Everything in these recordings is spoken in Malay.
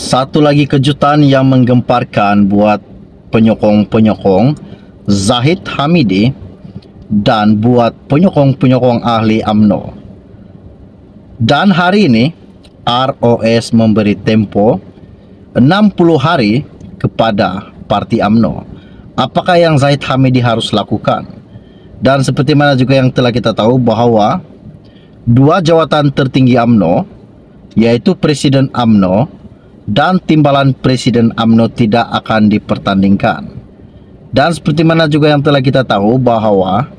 Satu lagi kejutan yang menggemparkan buat penyokong-penyokong Zahid Hamidi dan buat penyokong-penyokong ahli UMNO. Dan hari ini ROS memberi tempo 60 hari kepada parti UMNO. Apakah yang Zahid Hamidi harus lakukan? Dan seperti mana juga yang telah kita tahu bahawa dua jawatan tertinggi UMNO, yaitu Presiden UMNO dan Timbalan Presiden UMNO tidak akan dipertandingkan. Dan seperti mana juga yang telah kita tahu bahawa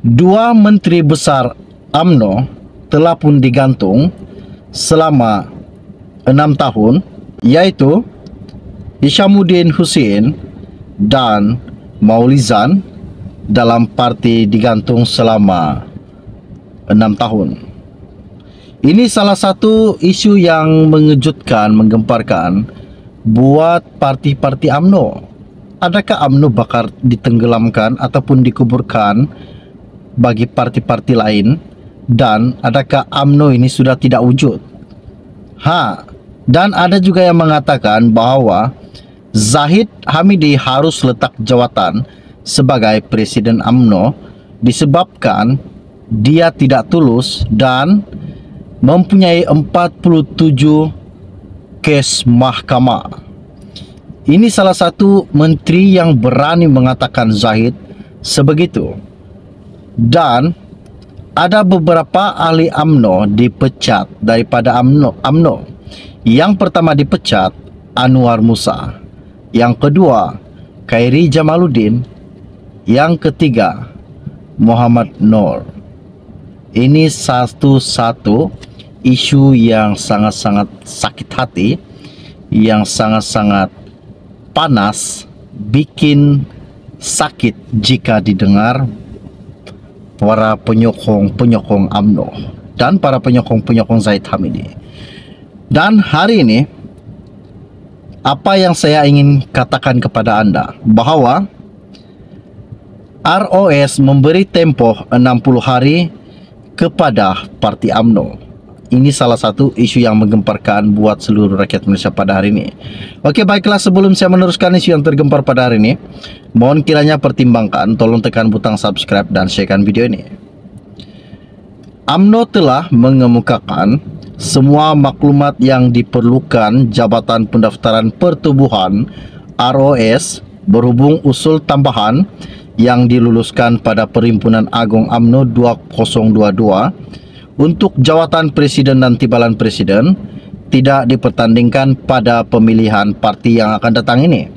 dua menteri besar UMNO telah pun digantung selama 6 tahun, yaitu Hishamuddin Hussein dan Maulizan dalam parti digantung selama 6 tahun. Ini salah satu isu yang mengejutkan, menggemparkan buat parti-parti UMNO. Adakah UMNO bakal ditenggelamkan ataupun dikuburkan bagi parti-parti lain? Dan adakah UMNO ini sudah tidak wujud? Dan ada juga yang mengatakan bahawa Zahid Hamidi harus letak jawatan sebagai Presiden UMNO disebabkan dia tidak tulus dan mempunyai 47 kes mahkamah. Ini salah satu menteri yang berani mengatakan Zahid sebegitu. Dan ada beberapa ahli UMNO dipecat daripada UMNO. Yang pertama dipecat Anwar Musa, yang kedua Khairi Jamaluddin, yang ketiga Muhammad Nur. Ini satu isu yang sangat-sangat sakit hati, yang sangat-sangat panas, bikin sakit jika didengar para penyokong-penyokong UMNO dan para penyokong-penyokong Zahid Hamidi. Dan hari ini apa yang saya ingin katakan kepada anda bahawa ROS memberi tempoh 60 hari kepada parti UMNO. Ini salah satu isu yang menggemparkan buat seluruh rakyat Malaysia pada hari ini. Okey, baiklah, sebelum saya meneruskan isu yang tergempar pada hari ini, mohon kiranya pertimbangkan, tolong tekan butang subscribe dan sharekan video ini. UMNO telah mengemukakan semua maklumat yang diperlukan Jabatan Pendaftaran Pertubuhan ROS berhubung usul tambahan yang diluluskan pada Perhimpunan Agung UMNO 2022 untuk jawatan Presiden dan Timbalan Presiden tidak dipertandingkan pada pemilihan parti yang akan datang ini.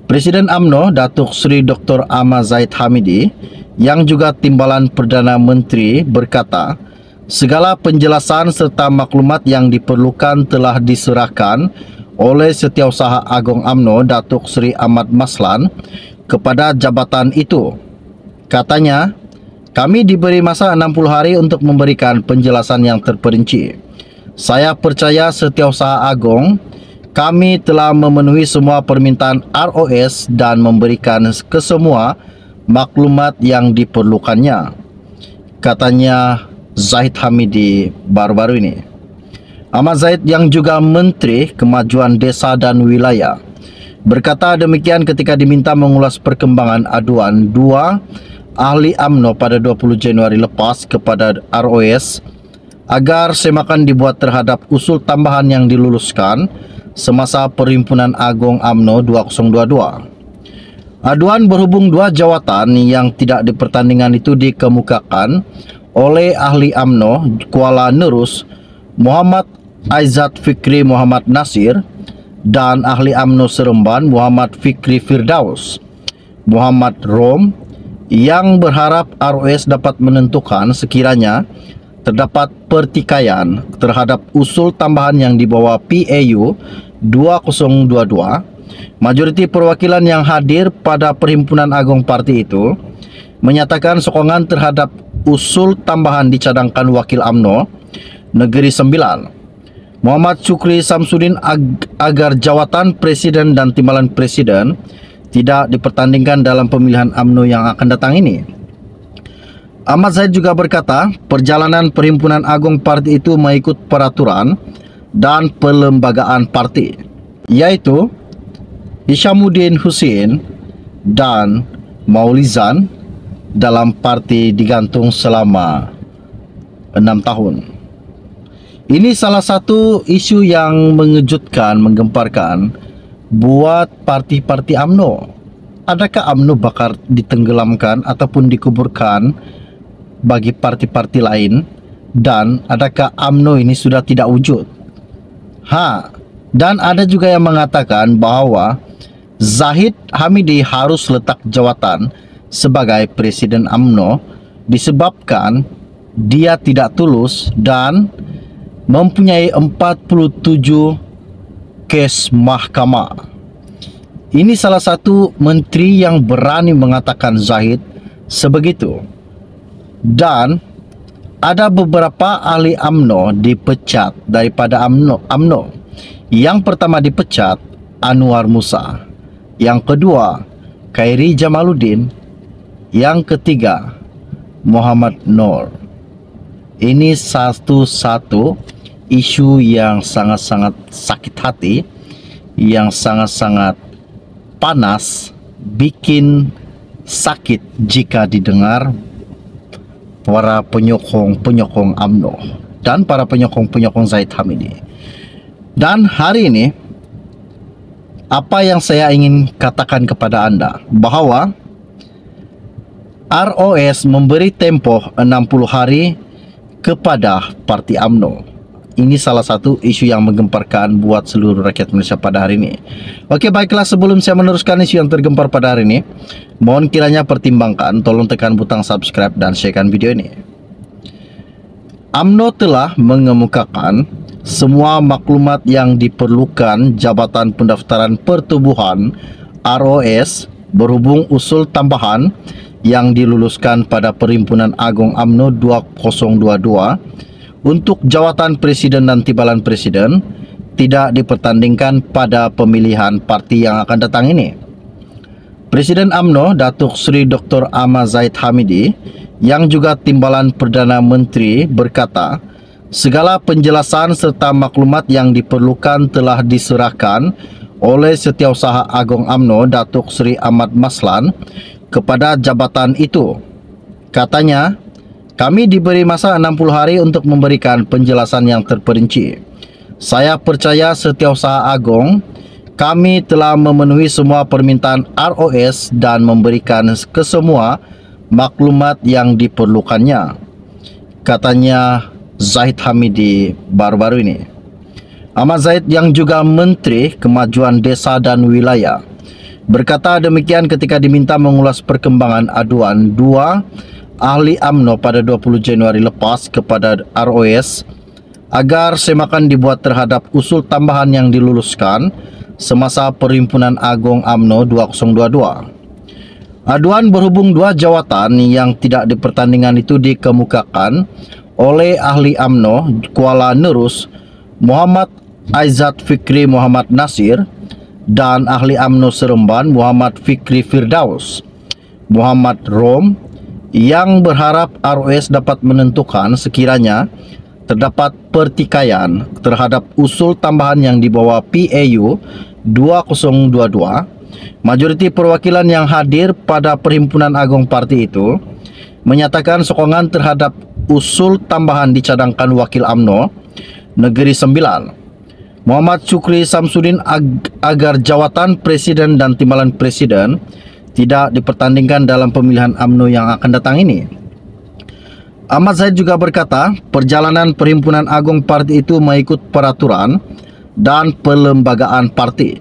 Presiden UMNO Datuk Seri Dr. Ahmad Zahid Hamidi yang juga Timbalan Perdana Menteri berkata, segala penjelasan serta maklumat yang diperlukan telah diserahkan oleh Setiausaha Agung UMNO Datuk Seri Ahmad Maslan kepada jabatan itu. Katanya, kami diberi masa 60 hari untuk memberikan penjelasan yang terperinci. Saya percaya Setiausaha Agung kami telah memenuhi semua permintaan ROS dan memberikan kesemua maklumat yang diperlukannya, katanya Zahid Hamidi baru-baru ini. Ahmad Zahid yang juga Menteri Kemajuan Desa dan Wilayah berkata demikian ketika diminta mengulas perkembangan aduan dua ahli UMNO pada 20 Januari lepas kepada ROS agar semakan dibuat terhadap usul tambahan yang diluluskan semasa Perhimpunan Agung UMNO 2022. Aduan berhubung dua jawatan yang tidak dipertandingkan itu dikemukakan oleh ahli UMNO Kuala Nerus Muhammad Aizat Fikri Muhammad Nasir dan ahli UMNO Seremban Muhammad Fikri Firdaus Muhammad Rom, yang berharap ROS dapat menentukan sekiranya terdapat pertikaian terhadap usul tambahan yang dibawa PAU 2022. Majoriti perwakilan yang hadir pada Perhimpunan Agung parti itu menyatakan sokongan terhadap usul tambahan dicadangkan Wakil UMNO Negeri Sembilan Muhammad Syukri Samsudin agar jawatan Presiden dan Timbalan Presiden tidak dipertandingkan dalam pemilihan UMNO yang akan datang ini. Ahmad Zahid juga berkata, perjalanan Perhimpunan Agung parti itu mengikut peraturan dan perlembagaan parti, yaitu Hishamuddin Hussein dan Maulizan dalam parti digantung selama 6 tahun. Ini salah satu isu yang mengejutkan, menggemparkan buat parti-parti UMNO. Adakah UMNO bakal ditenggelamkan ataupun dikuburkan bagi parti-parti lain? Dan adakah UMNO ini sudah tidak wujud? Dan ada juga yang mengatakan bahwa Zahid Hamidi harus letak jawatan sebagai Presiden UMNO disebabkan dia tidak tulus dan mempunyai 47 kes mahkamah. Ini salah satu menteri yang berani mengatakan Zahid sebegitu. Dan ada beberapa ahli UMNO dipecat daripada UMNO. Yang pertama dipecat Anwar Musa, yang kedua Khairi Jamaluddin, yang ketiga Muhammad Nur. Ini satu isu yang sangat-sangat sakit hati, yang sangat-sangat panas, bikin sakit jika didengar para penyokong UMNO dan para penyokong Zahid Hamidi. Dan hari ini apa yang saya ingin katakan kepada anda, bahwa ROS memberi tempoh 60 hari kepada parti UMNO. Ini salah satu isu yang menggemparkan buat seluruh rakyat Malaysia pada hari ini. Oke, baiklah, sebelum saya meneruskan isu yang tergempar pada hari ini, mohon kiranya pertimbangkan, tolong tekan butang subscribe dan sharekan video ini. UMNO telah mengemukakan semua maklumat yang diperlukan Jabatan Pendaftaran Pertubuhan ROS berhubung usul tambahan yang diluluskan pada Perhimpunan Agung UMNO 2022 untuk jawatan Presiden dan Timbalan Presiden tidak dipertandingkan pada pemilihan parti yang akan datang ini. Presiden UMNO Datuk Seri Dr. Ahmad Zahid Hamidi yang juga Timbalan Perdana Menteri berkata, segala penjelasan serta maklumat yang diperlukan telah diserahkan oleh Setiausaha Agung UMNO Datuk Seri Ahmad Maslan kepada jabatan itu. Katanya, kami diberi masa 60 hari untuk memberikan penjelasan yang terperinci. Saya percaya Setiausaha Agung kami telah memenuhi semua permintaan ROS dan memberikan kesemua maklumat yang diperlukannya, katanya Zahid Hamidi baru-baru ini. Ahmad Zahid yang juga Menteri Kemajuan Desa dan Wilayah berkata demikian ketika diminta mengulas perkembangan aduan dua ahli UMNO pada 20 Januari lepas kepada ROS agar semakan dibuat terhadap usul tambahan yang diluluskan semasa Perhimpunan Agung UMNO 2022. Aduan berhubung dua jawatan yang tidak dipertandingkan itu dikemukakan oleh ahli UMNO Kuala Nerus Muhammad Aizat Fikri Muhammad Nasir dan ahli UMNO Seremban Muhammad Fikri Firdaus Muhammad Rom, yang berharap ROS dapat menentukan sekiranya terdapat pertikaian terhadap usul tambahan yang dibawa PAU 2022. Majoriti perwakilan yang hadir pada Perhimpunan Agung Parti itu menyatakan sokongan terhadap usul tambahan dicadangkan Wakil UMNO Negeri Sembilan Muhammad Syukri Samsudin agar jawatan Presiden dan Timbalan Presiden tidak dipertandingkan dalam pemilihan UMNO yang akan datang ini. Ahmad Zahid juga berkata, perjalanan Perhimpunan Agung Parti itu mengikut peraturan dan perlembagaan parti.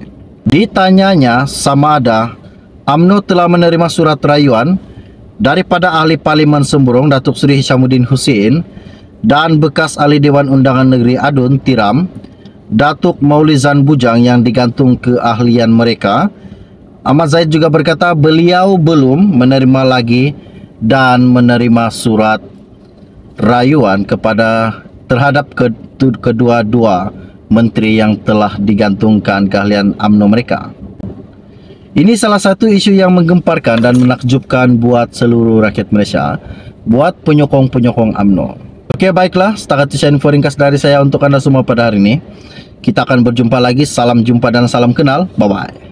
Ditanyanya sama ada UMNO telah menerima surat rayuan daripada ahli Parlimen Semburong Datuk Seri Hishamuddin Hussein dan bekas ahli Dewan Undangan Negeri Adun Tiram Datuk Maulizan Bujang yang digantung keahlian mereka. Ahmad Zahid juga berkata beliau belum menerima lagi dan menerima surat rayuan terhadap kedua-dua menteri yang telah digantungkan keahlian UMNO mereka. Ini salah satu isu yang menggemparkan dan menakjubkan buat seluruh rakyat Malaysia, buat penyokong-penyokong UMNO. Oke, baiklah, setakat itu info ringkas dari saya untuk Anda semua pada hari ini. Kita akan berjumpa lagi. Salam jumpa dan salam kenal. Bye-bye.